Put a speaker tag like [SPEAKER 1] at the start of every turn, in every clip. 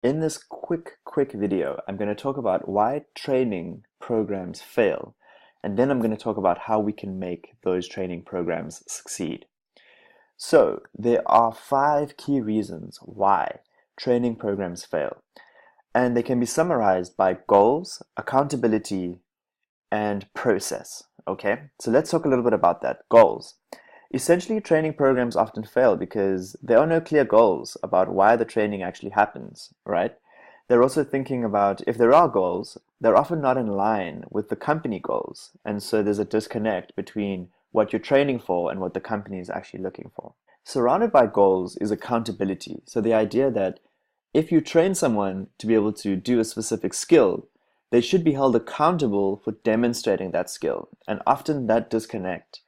[SPEAKER 1] In this quick video, I'm going to talk about why training programs fail, and then I'm going to talk about how we can make those training programs succeed. So, there are 5 key reasons why training programs fail, and they can be summarized by goals, accountability, and process. Okay, so let's talk a little bit about that. Goals. Essentially, training programs often fail because there are no clear goals about why the training actually happens, right? They're also thinking about if there are goals, they're often not in line with the company goals. And so there's a disconnect between what you're training for and what the company is actually looking for. Surrounded by goals is accountability. So the idea that if you train someone to be able to do a specific skill, they should be held accountable for demonstrating that skill. And often that disconnect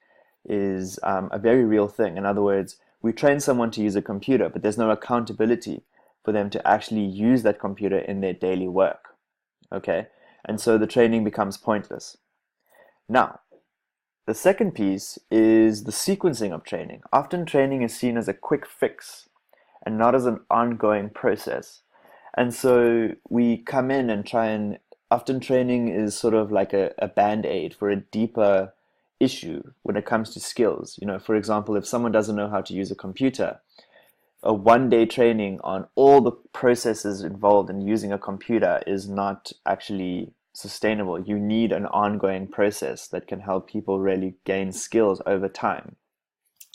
[SPEAKER 1] is a very real thing. In other words, we train someone to use a computer, but there's no accountability for them to actually use that computer in their daily work. Okay? And so the training becomes pointless. Now, the second piece is the sequencing of training. Often training is seen as a quick fix and not as an ongoing process. And so we come in and try and often training is sort of like a band-aid for a deeper issue when it comes to skills. For example, if someone doesn't know how to use a computer, a one-day training on all the processes involved in using a computer is not actually sustainable. You need an ongoing process that can help people really gain skills over time.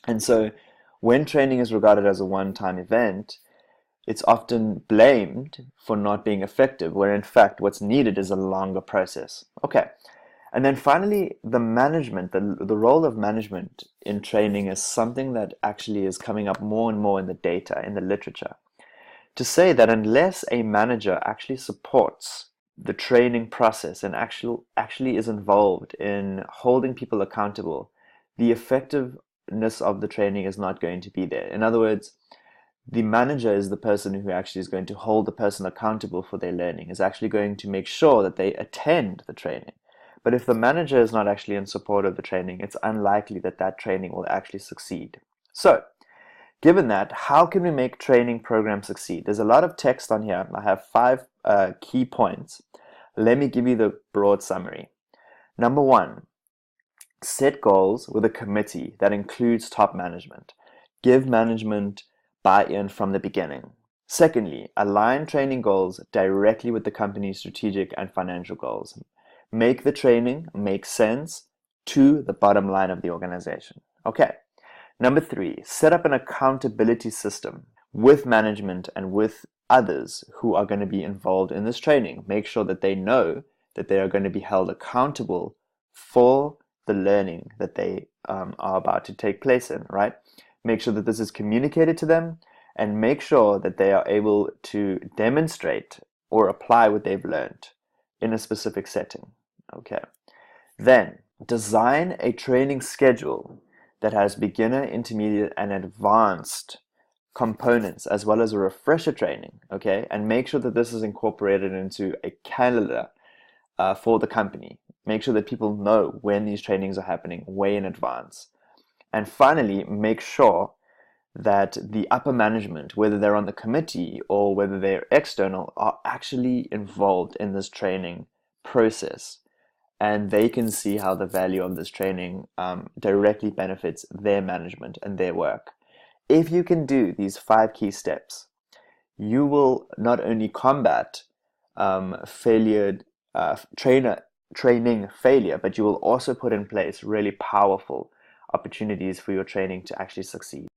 [SPEAKER 1] And so when training is regarded as a one-time event, it's often blamed for not being effective, where in fact what's needed is a longer process. Okay. And then finally, the management, the role of management in training is something that actually is coming up more and more in the data, in the literature. To say that unless a manager actually supports the training process and actually is involved in holding people accountable, the effectiveness of the training is not going to be there. In other words, the manager is the person who actually is going to hold the person accountable for their learning, is actually going to make sure that they attend the training. But if the manager is not actually in support of the training, it's unlikely that that training will actually succeed. So, given that, how can we make training programs succeed? There's a lot of text on here. I have 5 key points. Let me give you the broad summary. Number 1, set goals with a committee that includes top management. Give management buy-in from the beginning. Secondly, align training goals directly with the company's strategic and financial goals. Make the training make sense to the bottom line of the organization. Okay. Number 3, set up an accountability system with management and with others who are going to be involved in this training. Make sure that they know that they are going to be held accountable for the learning that they are about to take place in, right? Make sure that this is communicated to them and make sure that they are able to demonstrate or apply what they've learned in a specific setting. Okay. Then design a training schedule that has beginner, intermediate, and advanced components as well as a refresher training. Okay. And make sure that this is incorporated into a calendar for the company. Make sure that people know when these trainings are happening way in advance. And finally, make sure that the upper management, whether they're on the committee or whether they're external, are actually involved in this training process. And they can see how the value of this training directly benefits their management and their work. If you can do these 5 key steps, you will not only combat training failure, but you will also put in place really powerful opportunities for your training to actually succeed.